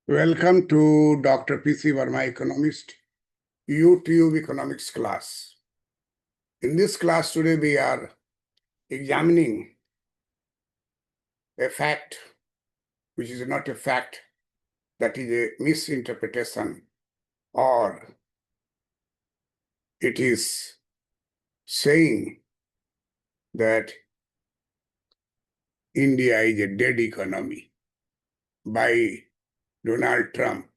Welcome to Dr. P.C. Verma Economist YouTube Economics class. In this class today we are examining a fact which is not a fact, that is a misinterpretation, or it is saying that India is a dead economy by Donald Trump.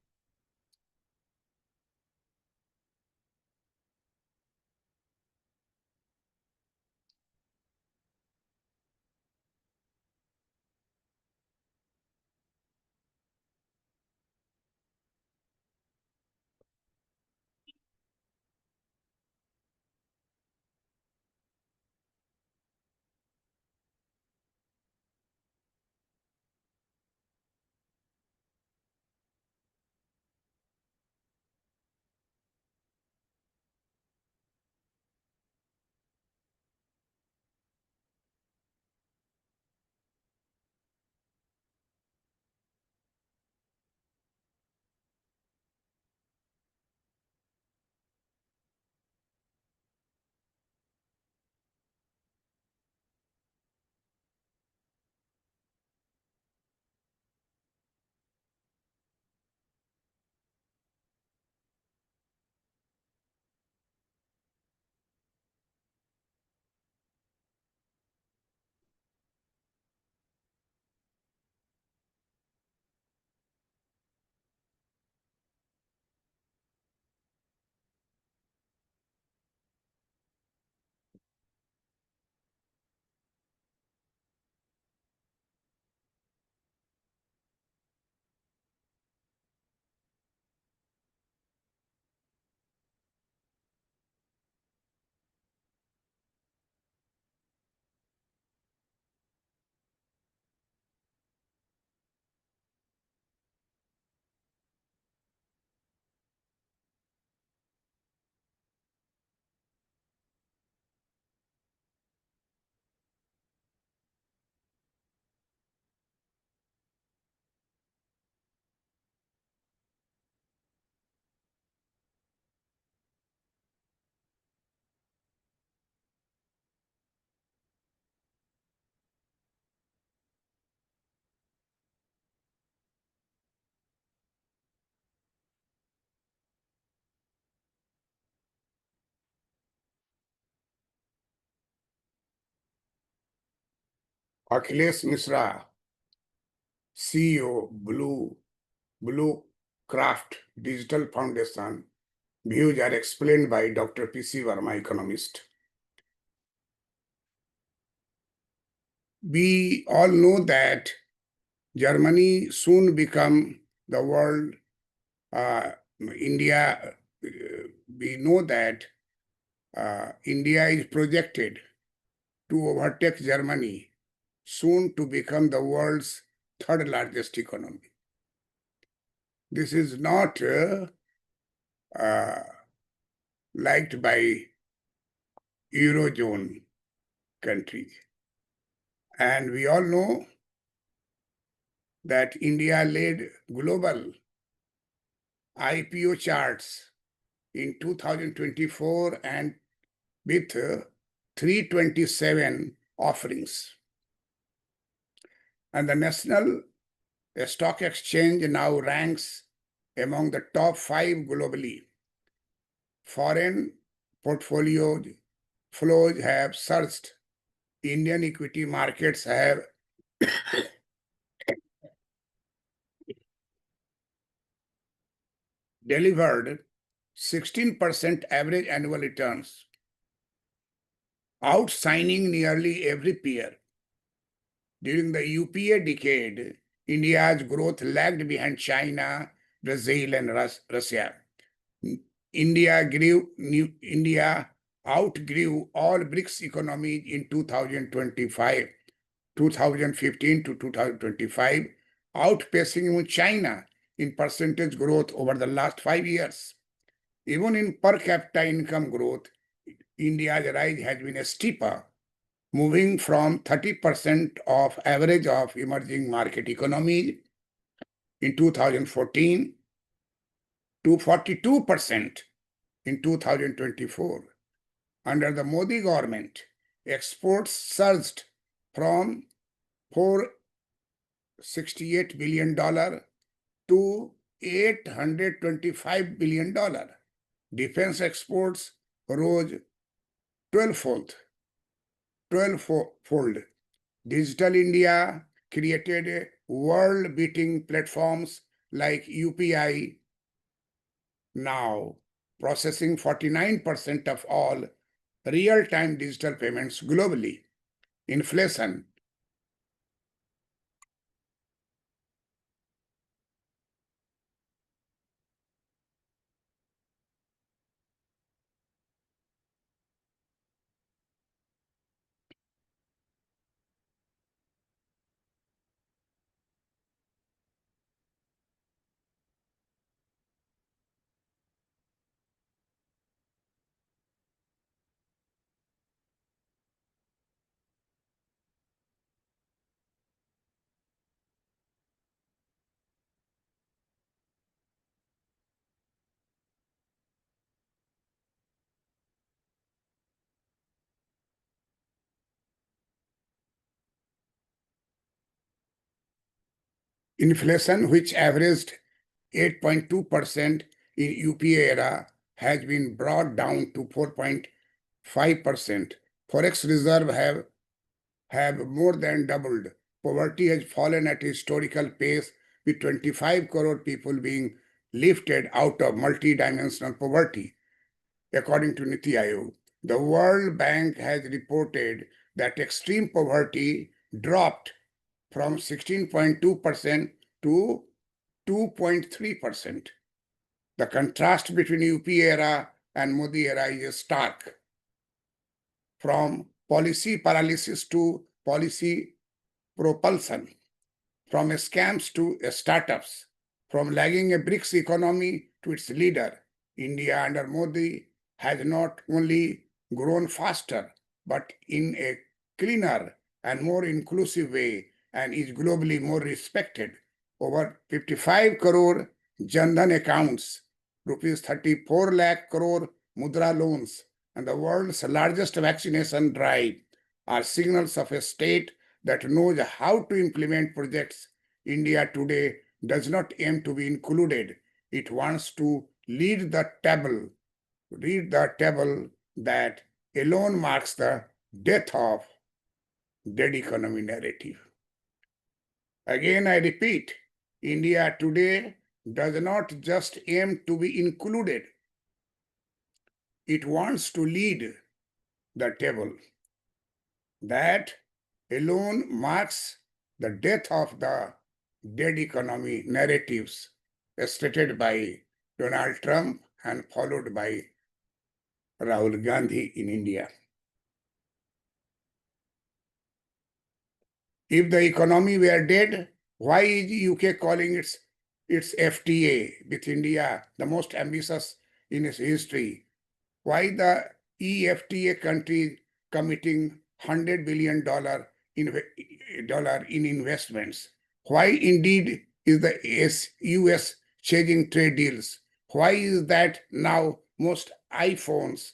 Akhilesh Misra, CEO, Blue Craft Digital Foundation. Views are explained by Dr. P.C. Verma, economist. We all know that Germany soon become the world. India, we know that India is projected to overtake Germany soon to become the world's third largest economy. This is not liked by Eurozone countries. And we all know that India led global IPO charts in 2024 and with 327 offerings. And the National Stock Exchange now ranks among the top 5 globally. Foreign portfolio flows have surged. Indian equity markets have delivered 16% average annual returns, outshining nearly every peer. During the UPA decade, India's growth lagged behind China, Brazil, and Russia. India outgrew all BRICS economies in 2015 to 2025, outpacing even China in percentage growth over the last 5 years. Even in per capita income growth, India's rise has been steeper, moving from 30% of average of emerging market economies in 2014 to 42% in 2024. Under the Modi government, exports surged from $468 billion to $825 billion. Defense exports rose 12-fold. Digital India created world-beating platforms like UPI, now processing 49% of all real-time digital payments globally. Inflation. Inflation, which averaged 8.2% in UPA era, has been brought down to 4.5%. Forex reserve have more than doubled. Poverty has fallen at a historical pace, with 25 crore people being lifted out of multi-dimensional poverty, according to Niti Aayog. The World Bank has reported that extreme poverty dropped from 16.2% to 2.3%. The contrast between UP era and Modi era is stark. From policy paralysis to policy propulsion, from scams to startups, from lagging a BRICS economy to its leader, India under Modi has not only grown faster, but in a cleaner and more inclusive way, and is globally more respected. Over 55 crore Jan Dhan accounts, rupees 34 lakh crore mudra loans, and the world's largest vaccination drive are signals of a state that knows how to implement projects. India today does not aim to be included. It wants to lead the table that alone marks the death of dead economy narrative. Again, I repeat, India today does not just aim to be included. It wants to lead the table. That alone marks the death of the dead economy narratives stated by Donald Trump and followed by Rahul Gandhi in India. If the economy were dead, why is UK calling its FTA with India the most ambitious in its history? Why the EFTA country committing $100 billion in investments? Why indeed is the US changing trade deals? Why is that now most iPhones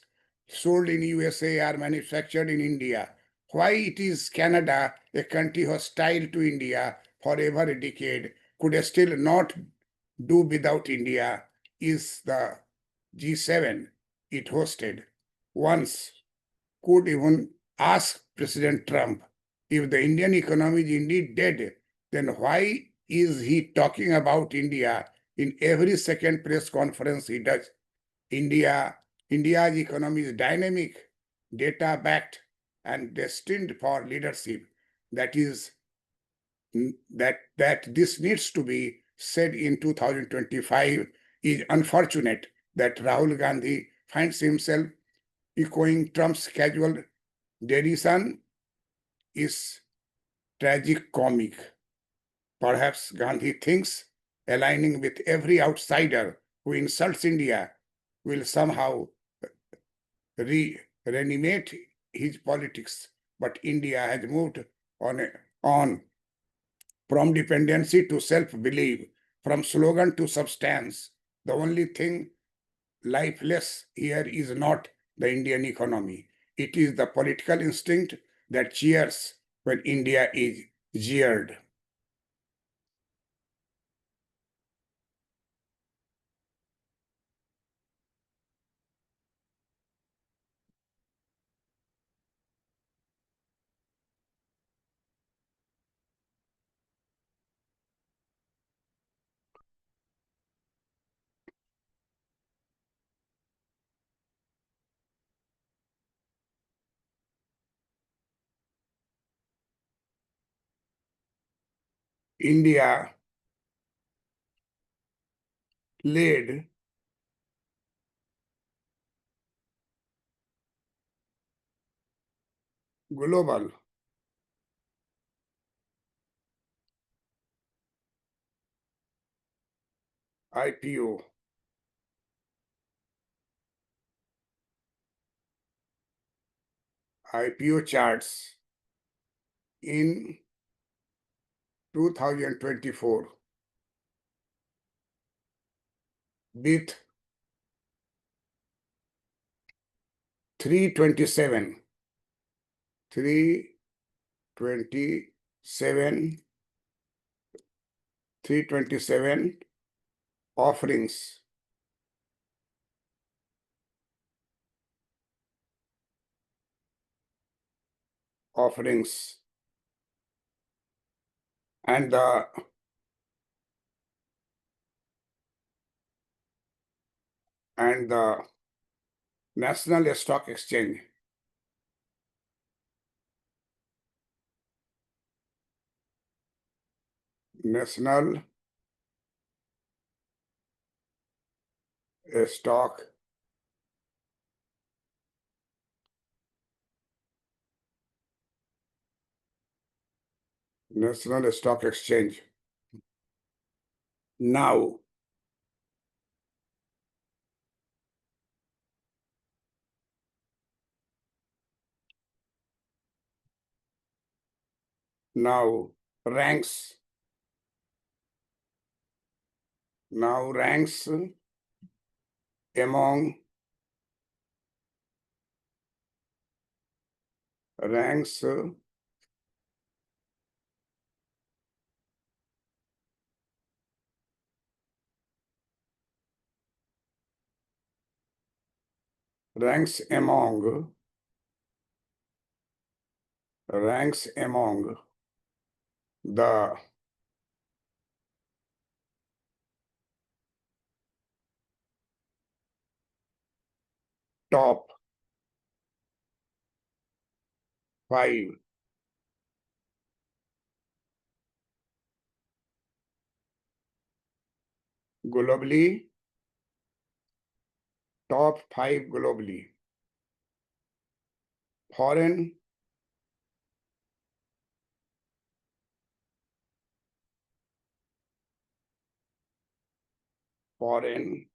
sold in USA are manufactured in India? Why it is Canada, a country hostile to India for over a decade, could still not do without India, is the G7 it hosted once could even ask President Trump, if the Indian economy is indeed dead, then why is he talking about India in every second press conference he does? India's economy is dynamic, data-backed, and destined for leadership. That this needs to be said in 2025. Is unfortunate that Rahul Gandhi finds himself echoing Trump's casual derision is tragic-comic. Perhaps Gandhi thinks aligning with every outsider who insults India will somehow reanimate his politics. But India has moved on from dependency to self-belief, from slogan to substance, the only thing lifeless here is not the Indian economy. It is the political instinct that cheers when India is jeered. India led global IPO charts in 2024 with 327 327 327 offerings offerings and the National Stock Exchange National Stock National Stock Exchange now now ranks ranks among ranks ranks among the top 5 globally, top 5 globally. Foreign foreign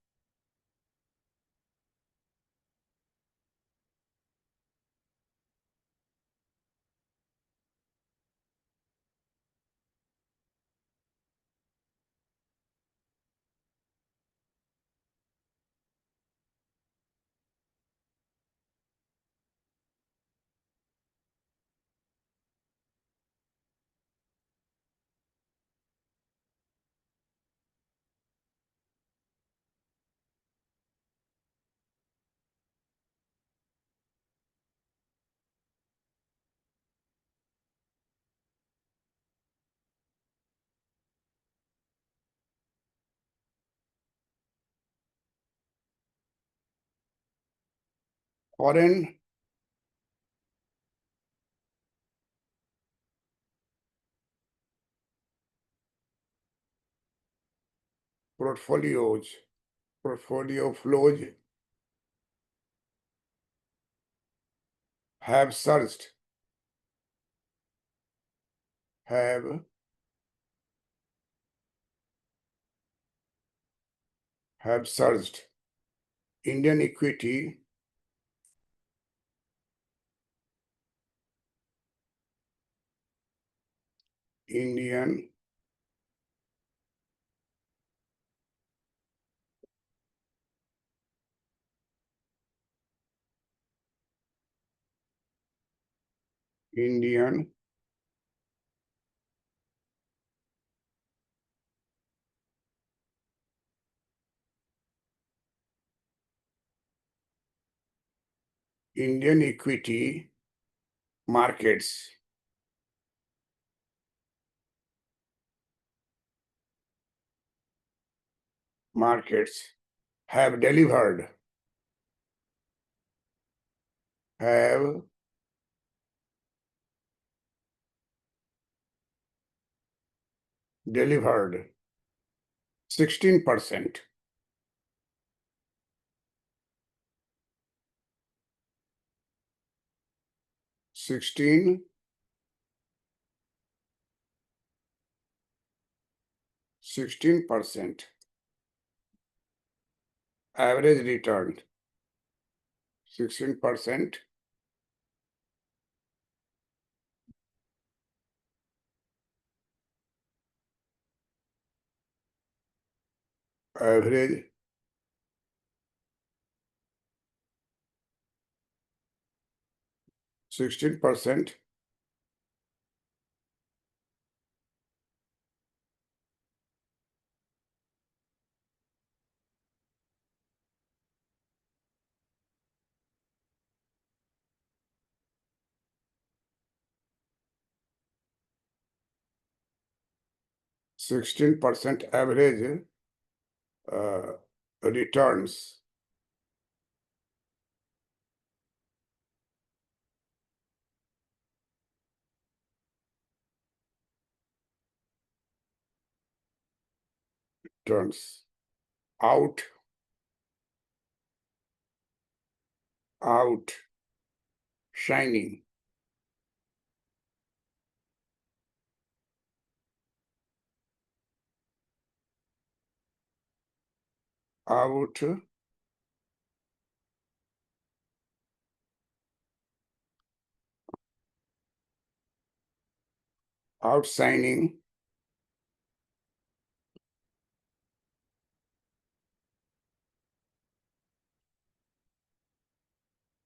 foreign portfolio flows have surged have have surged. Indian equity Indian Indian equity markets have have delivered 16%, 16 16% average return, 16% average 16% 16% average uh, returns turns out out shining out outshining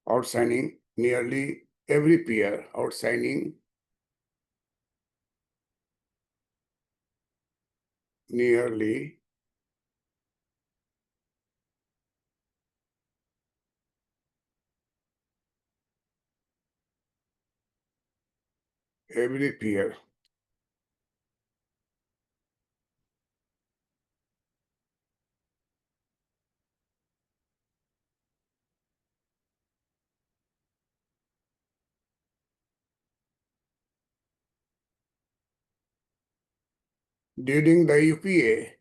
outshining nearly every peer, outshining nearly every peer. During the UPA,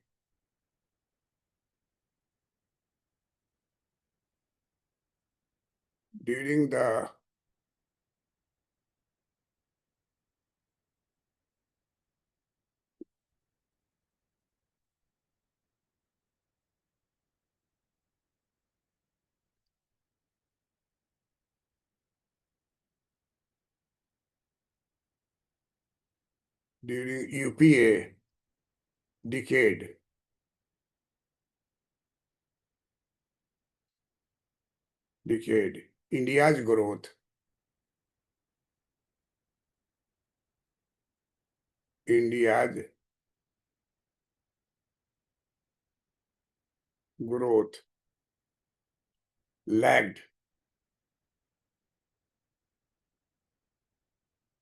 during the during UPA decade, India's India's growth lagged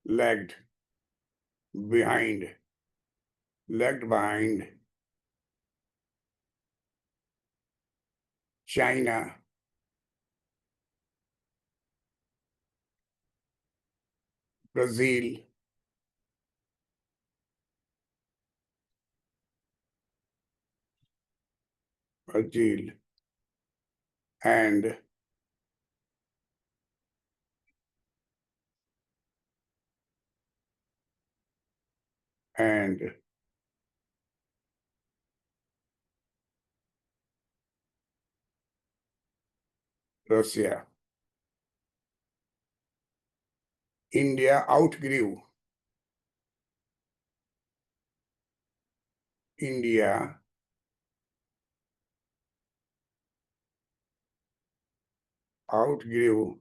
lagged behind lagged behind China, Brazil, Brazil, and and Russia. India outgrew India outgrew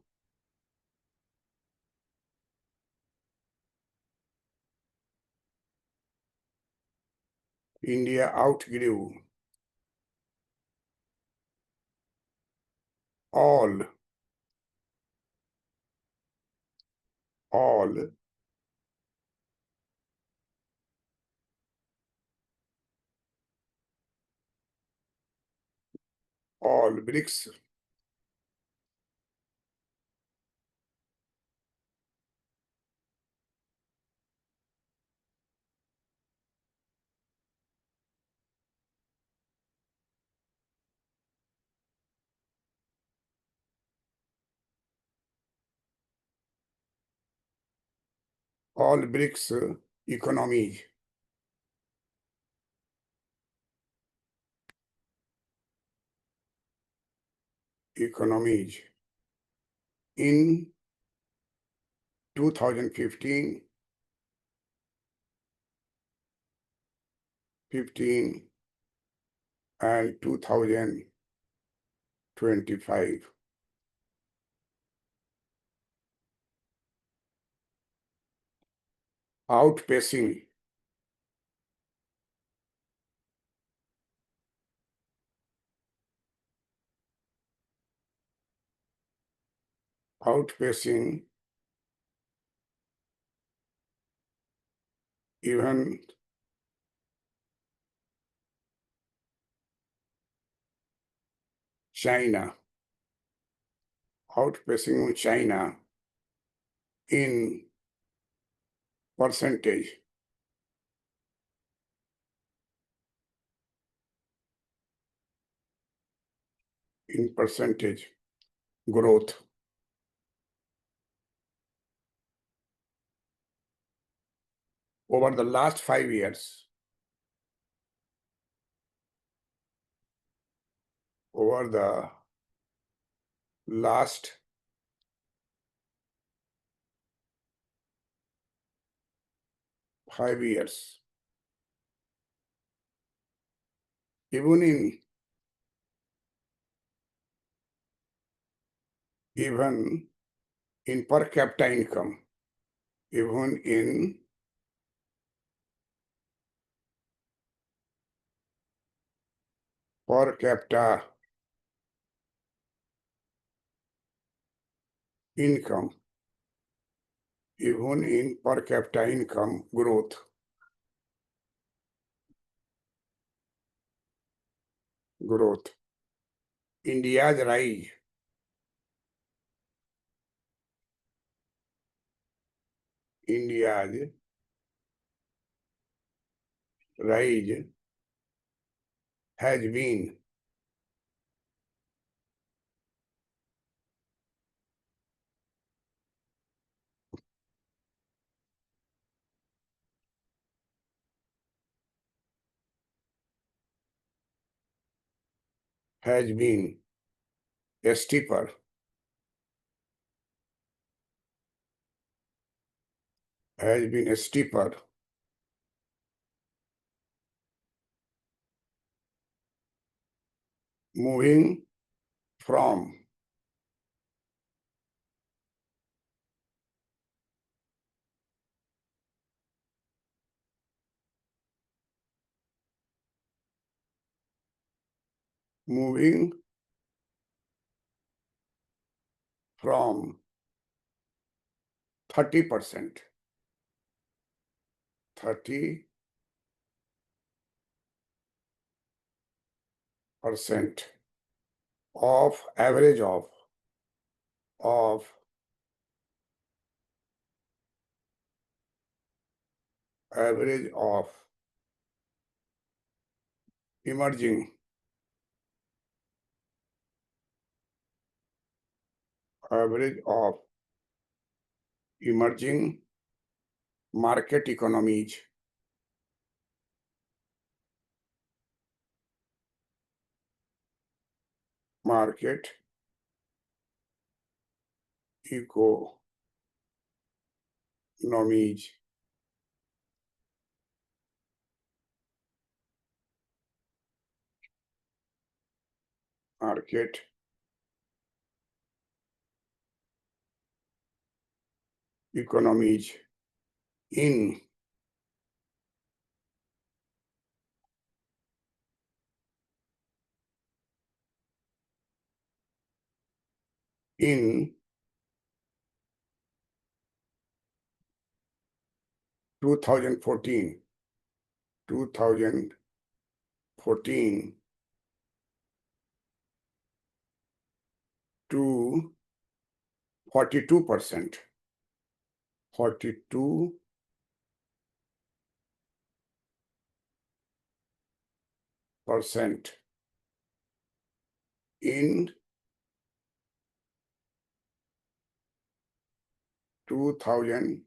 India outgrew all BRICS economies in 2015, 15 and 2025. Outpacing outpacing even China, outpacing China in percentage, growth. Over the last 5 years, over the last 5 years, even in per capita income, even in per capita income, even in per capita income growth. India's rise has been steeper, moving from moving from 30% of average of emerging emerging market economies, market economies, market economies in in 2014 to 42%. 42% in 2024.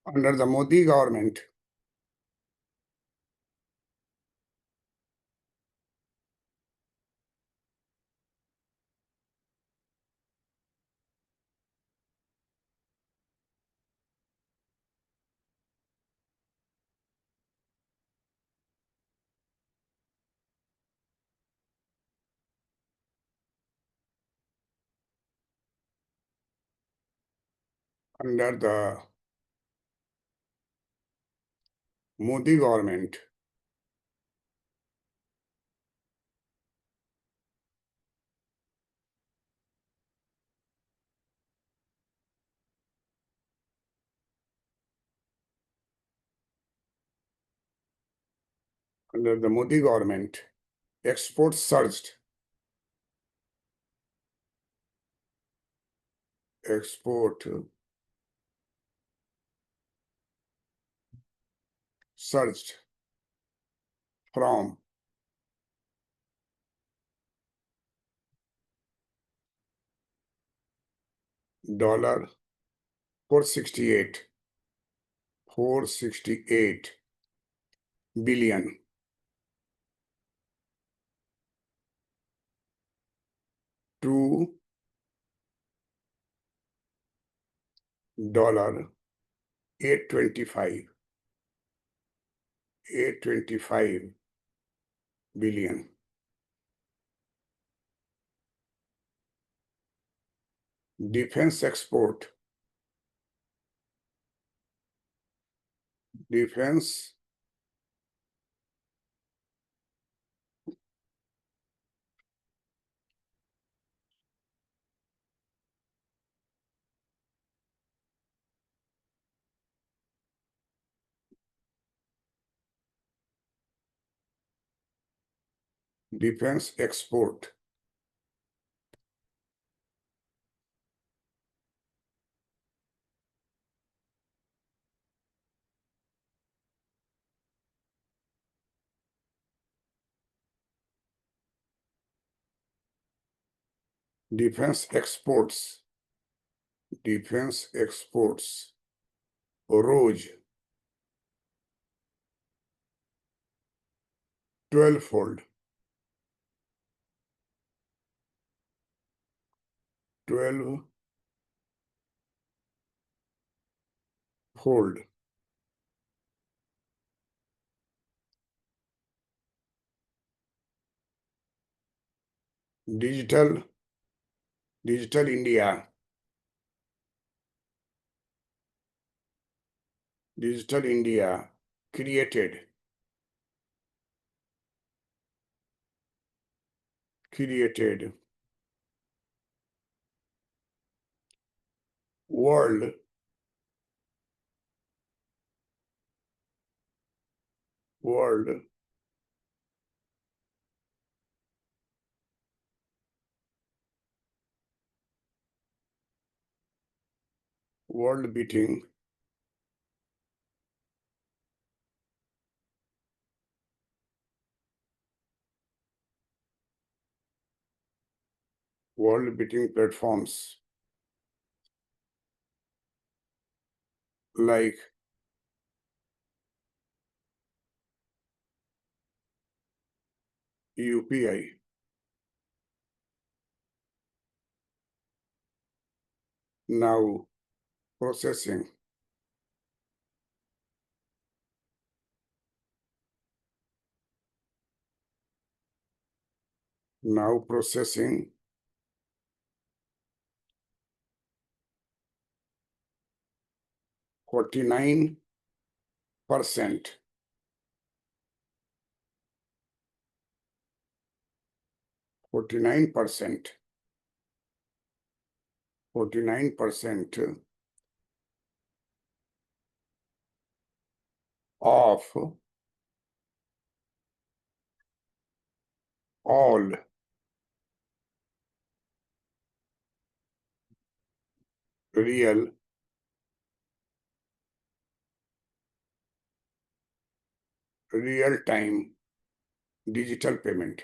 Under the Modi government, under the Modi government, under the Modi government, exports surged. Export surged from dollar 468 billion to dollar 825 billion. Defense export, defense defense export defense exports rose 12-fold 12-fold. Digital India, created world world beating platforms like UPI, now processing, now processing 49%, 49%, 49% of all real time digital payment,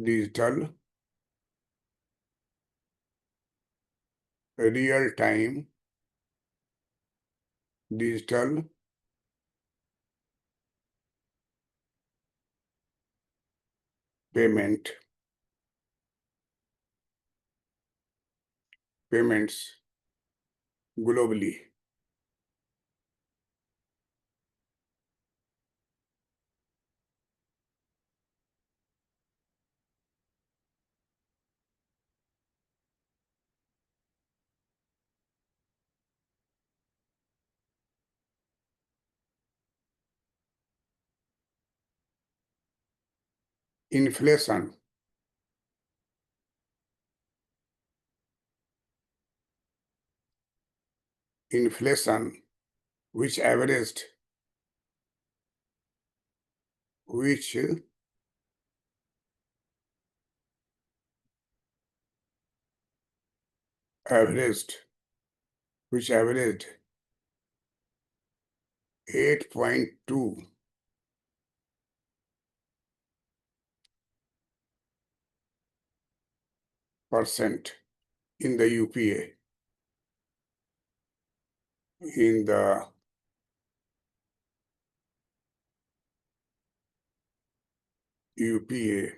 digital real time digital payments globally. Inflation, inflation which averaged which averaged which averaged 8.2% in the UPA, in the UPA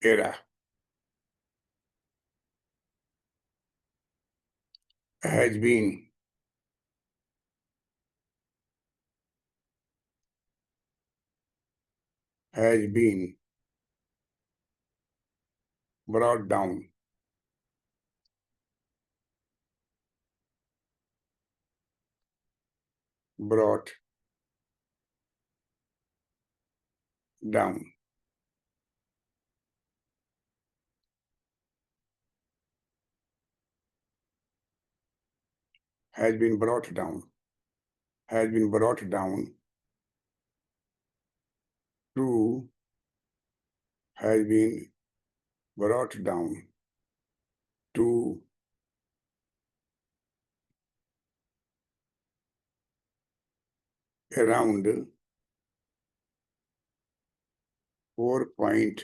era, has been brought down, brought down, has been brought down, has been brought down to, has been brought down to around 4.5%.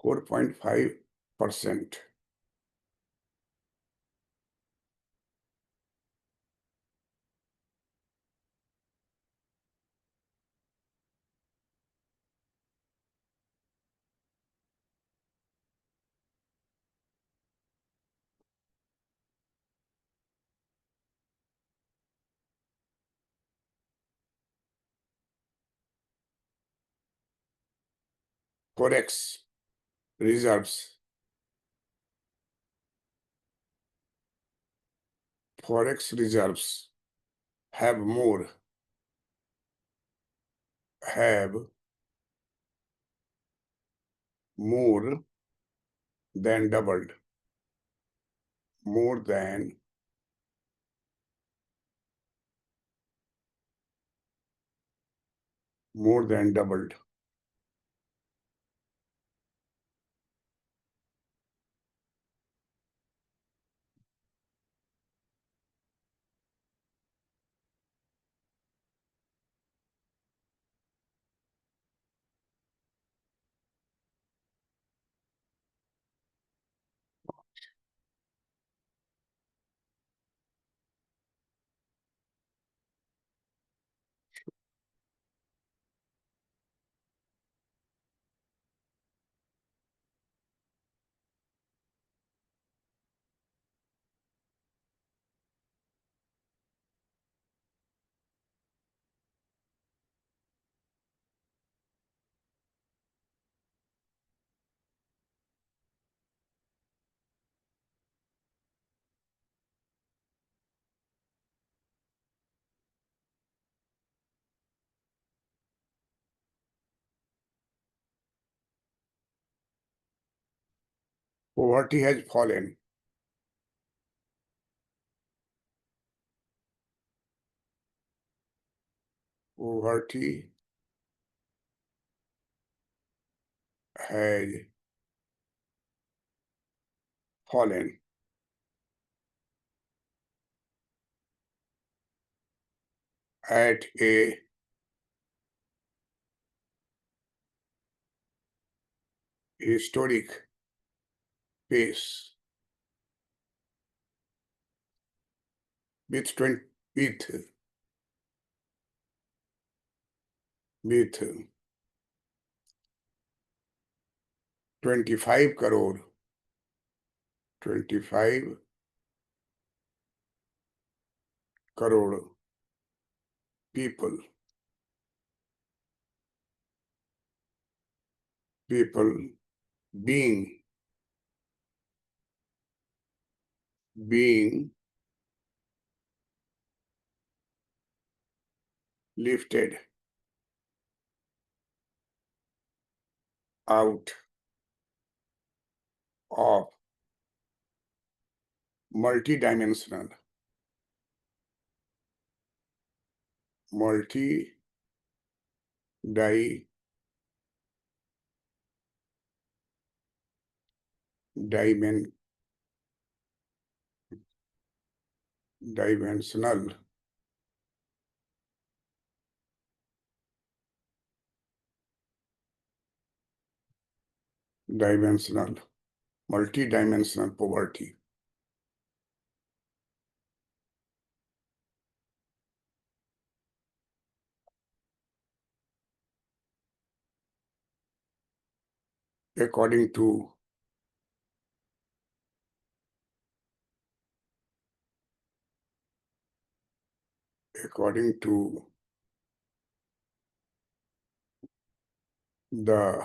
4.5%. forex reserves have more than doubled, more than doubled. Poverty has fallen. Poverty has fallen at a historic pace with 20, with 25 crore 25 crore people being lifted out of multidimensional dimensional multidimensional poverty. According to the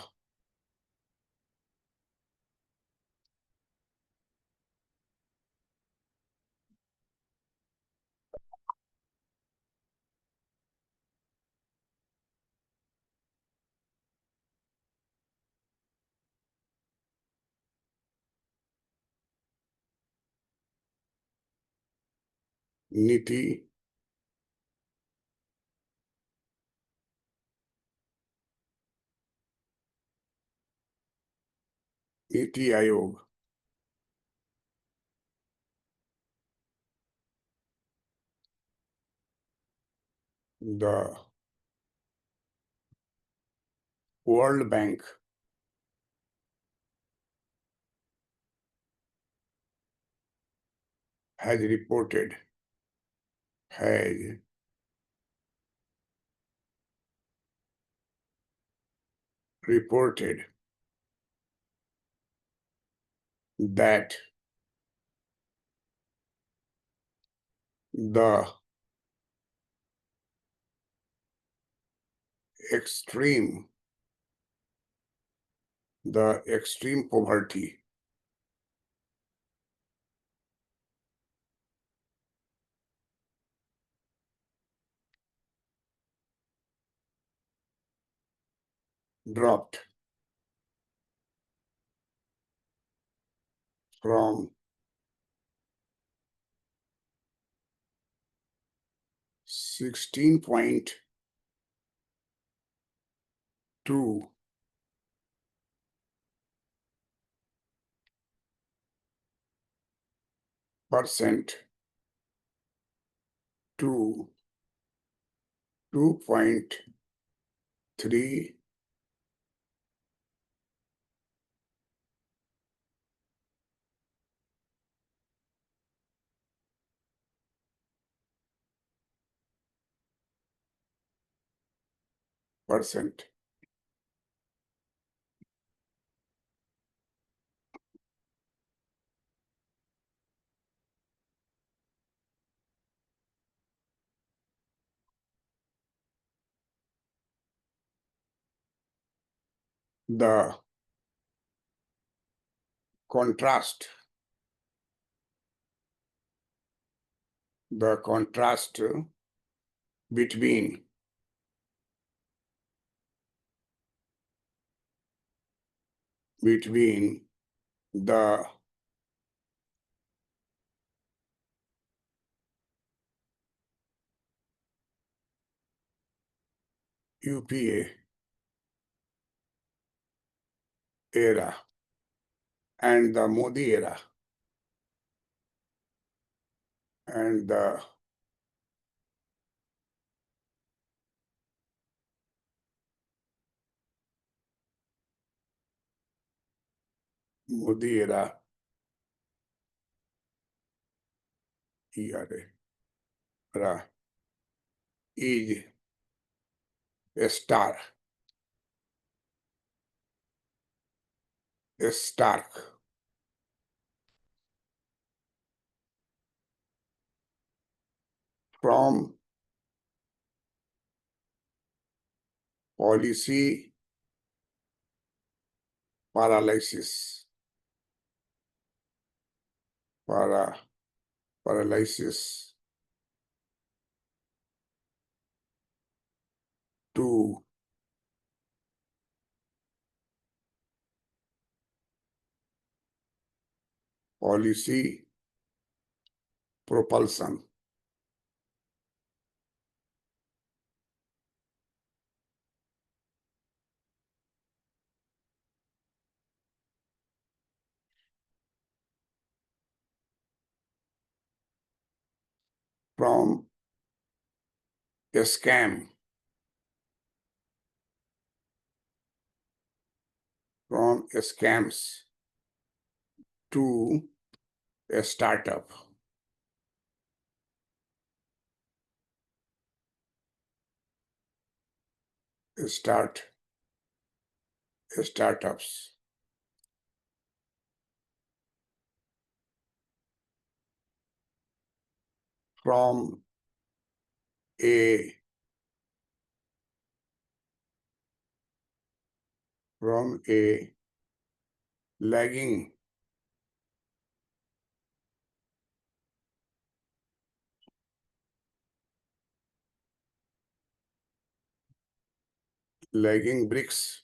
Niti Ayog, the World Bank has reported that the extreme the extreme poverty dropped from 16.2% to 2.3%. The contrast, the contrast between the UPA era and the Modi era and the Modi era is stark, stark from policy paralysis, paralysis to policy propulsion. From a scam, from scams to a startup, startups, from a from a lagging BRICS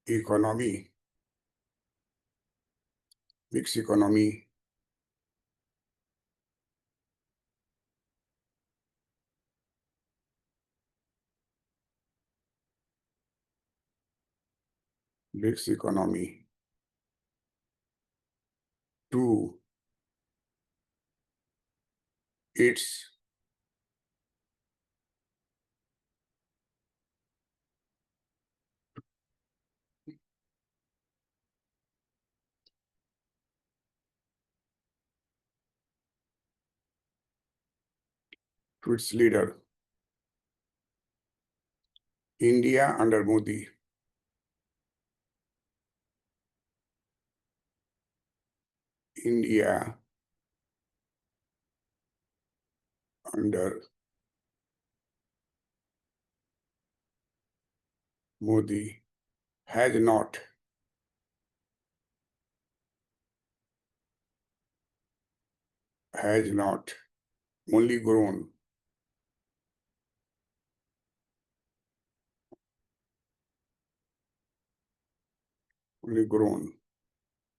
economy, BRICS economy BRICS economy to its leader, India under Modi, India under Modi has not only grown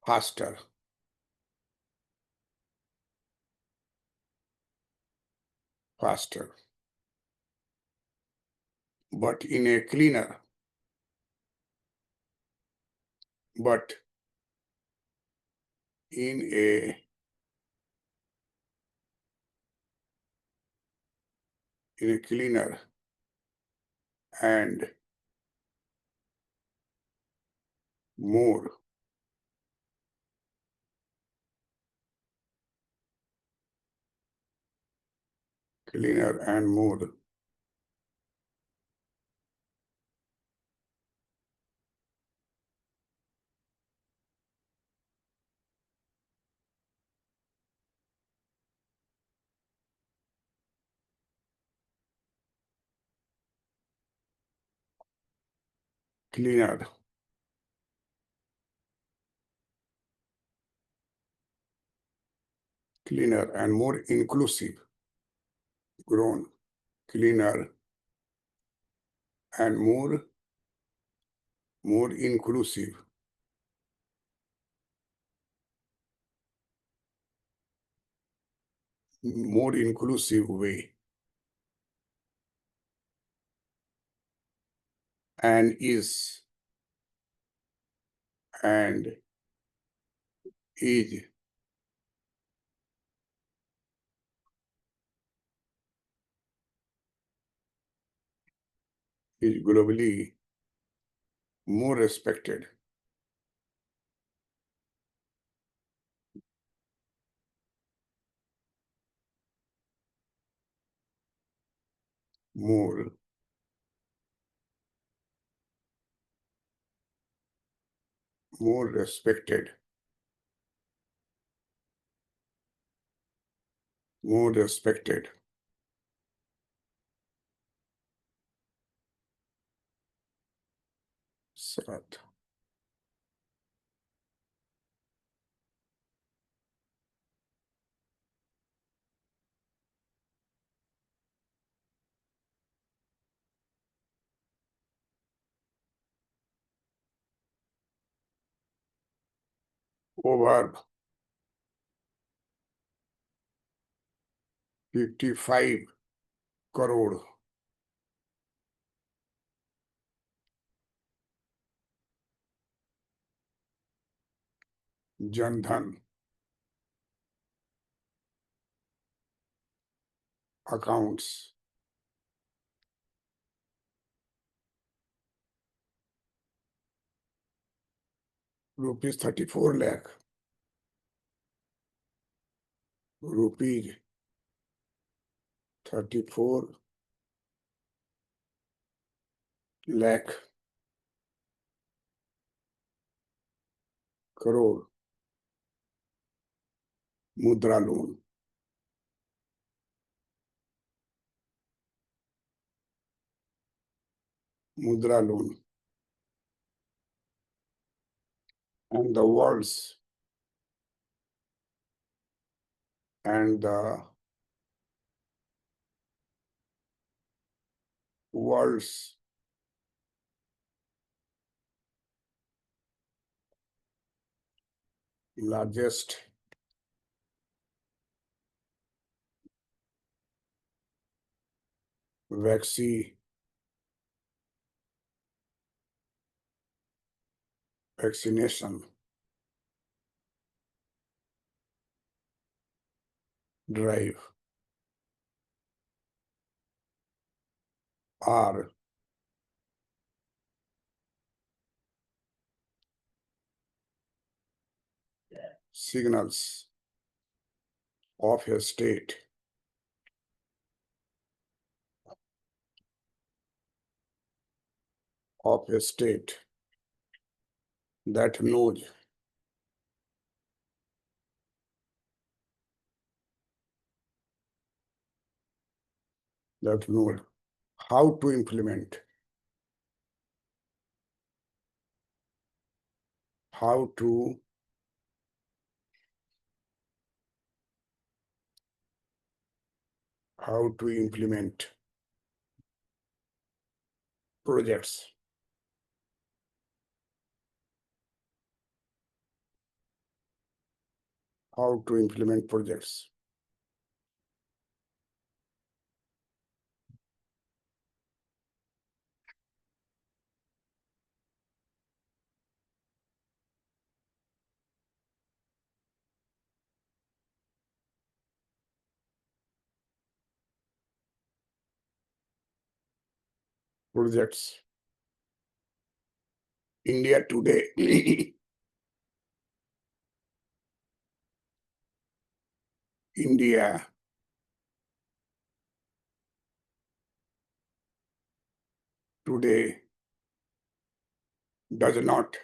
faster, but in a cleaner, but in a cleaner and more cleaner and more cleaner and more inclusive, grown, cleaner and more inclusive, way, and is is globally more respected, more respected, more respected. Sarat. Over 55 crore Jan Dhan accounts, rupees 34 lakh, rupees 34 lakh crore mudra loan, and the world's largest vaccination drive are signals of a state that knows how to implement how to implement projects. How to implement projects. Projects. India today. India today does not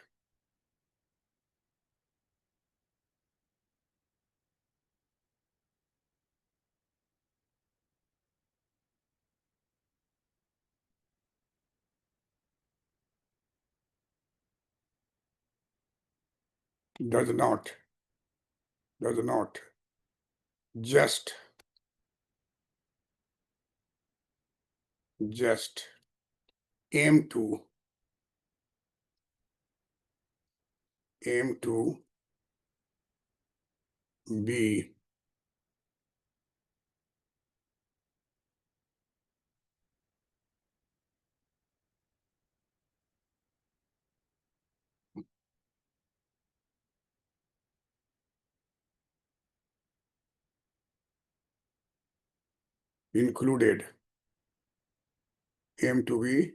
does not just aim to be included. Aim to be,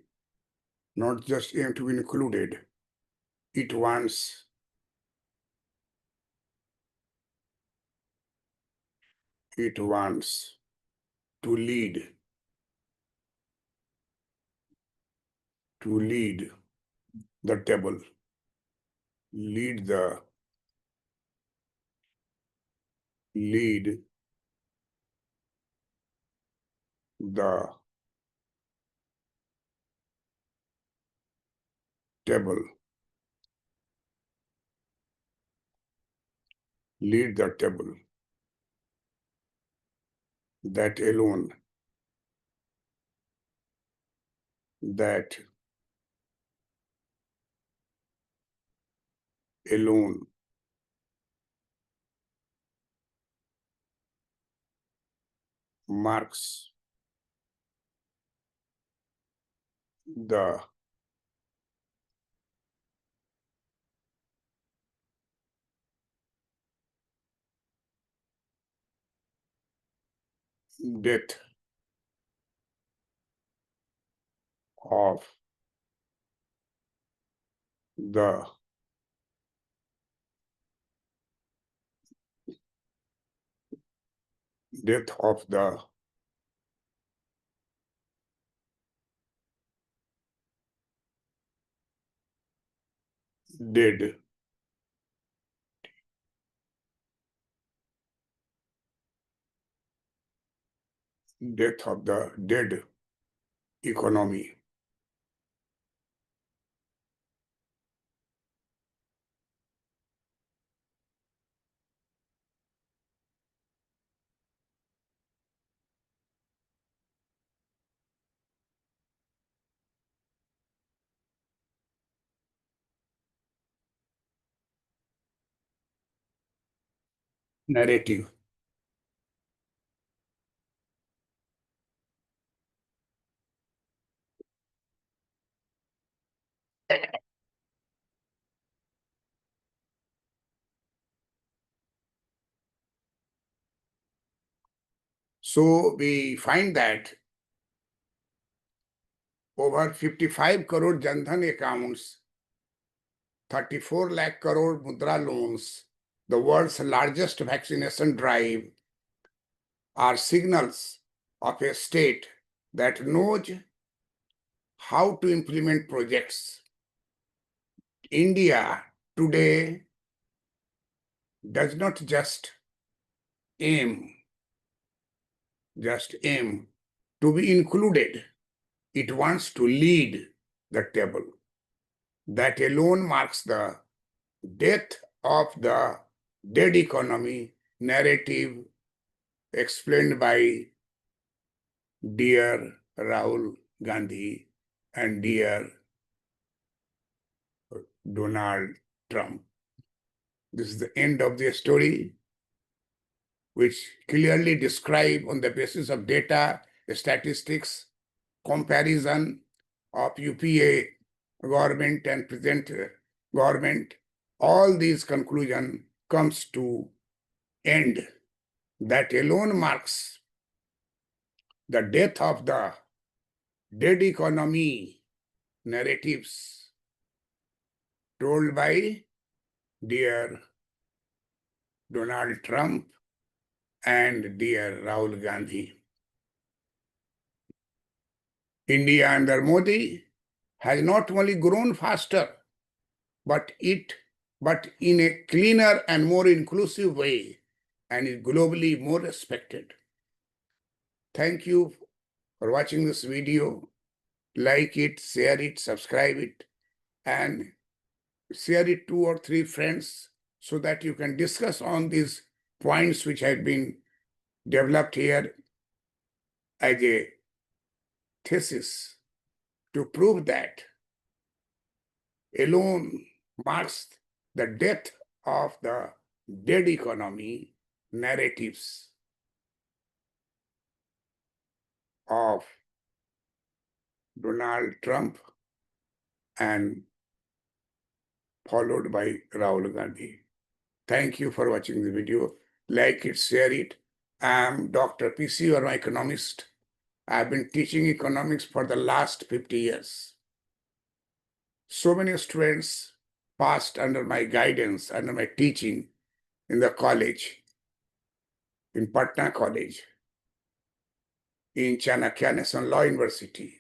not just aim to be included. It wants to lead the table, lead the table, lead the table. That alone marks the death of the death of the dead death of the dead economy. Narrative. So we find that over 55 crore Jan Dhan accounts, 34 lakh crore Mudra loans, the world's largest vaccination drive are signals of a state that knows how to implement projects. India today does not just aim to be included. It wants to lead the table. That alone marks the Death of the dead economy narrative explained by dear Rahul Gandhi and dear Donald Trump. This is the end of the story, which clearly describe on the basis of data, statistics, comparison of UPA government and present government, all these conclusion comes to end. That alone marks the death of the dead economy narratives told by dear Donald Trump and dear Rahul Gandhi. India under Modi has not only grown faster, but in a cleaner and more inclusive way, and is globally more respected. Thank you for watching this video. Like it, share it, subscribe it, and share it 2 or 3 friends so that you can discuss on these points which have been developed here as a thesis to prove that alone marks the death of the dead economy narratives of Donald Trump and followed by Rahul Gandhi. Thank you for watching the video. Like it, share it. I am Dr. P.C. Verma, economist. I have been teaching economics for the last 50 years. So many students passed under my guidance, under my teaching in the college, in Patna College, in Chanakya National Law University,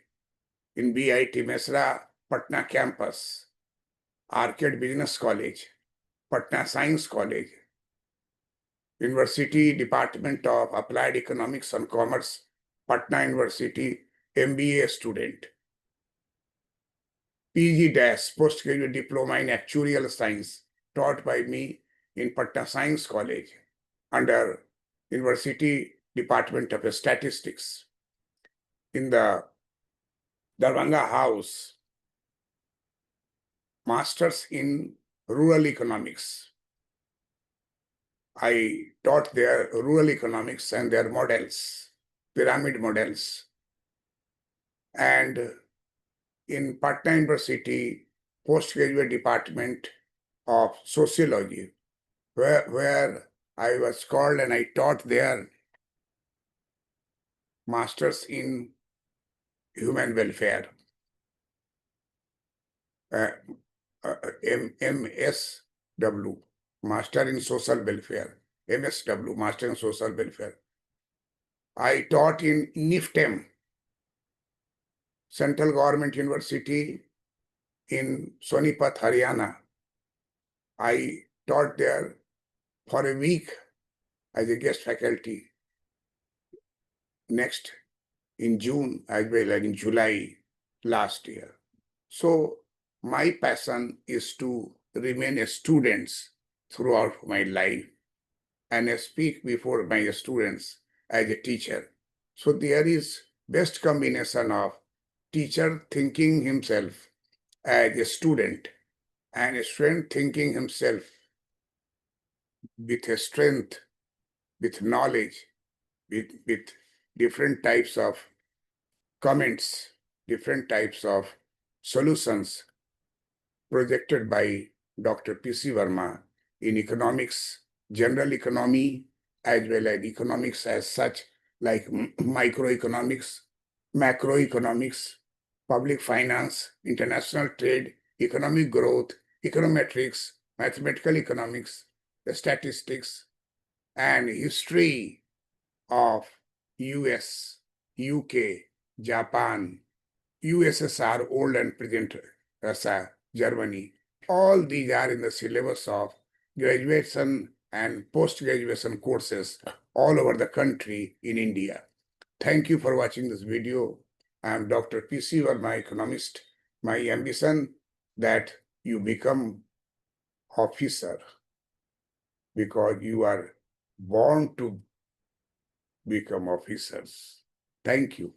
in BIT Mesra, Patna campus, Arcade Business College, Patna Science College, University Department of Applied Economics and Commerce, Patna University, MBA student, PG- Postgraduate Diploma in Actuarial Science, taught by me in Patna Science College under University Department of Statistics. In the Darbhanga House, Masters in Rural Economics. I taught their rural economics and their models, pyramid models. And in Patna University, postgraduate department of sociology, where I was called and I taught their masters in human welfare, MSW, Master in Social Welfare, MSW, Master in Social Welfare. I taught in NIFTEM, Central Government University in Sonipat, Haryana. I taught there for a week as a guest faculty. Next, in June as well as in July last year. So my passion is to remain a student throughout my life and speak before my students as a teacher. So there is best combination of teacher thinking himself as a student and a student thinking himself with a strength, with knowledge, with different types of comments, different types of solutions projected by Dr. P.C. Verma in economics, general economy, as well as economics as such, like microeconomics, macroeconomics, public finance, international trade, economic growth, econometrics, mathematical economics, statistics, and history of US, UK, Japan, USSR, old and present Russia, Germany. All these are in the syllabus of graduation and post-graduation courses all over the country in India. Thank you for watching this video. I am Dr. P.C. Verma, economist. My ambition that you become officer because you are born to become officers. Thank you.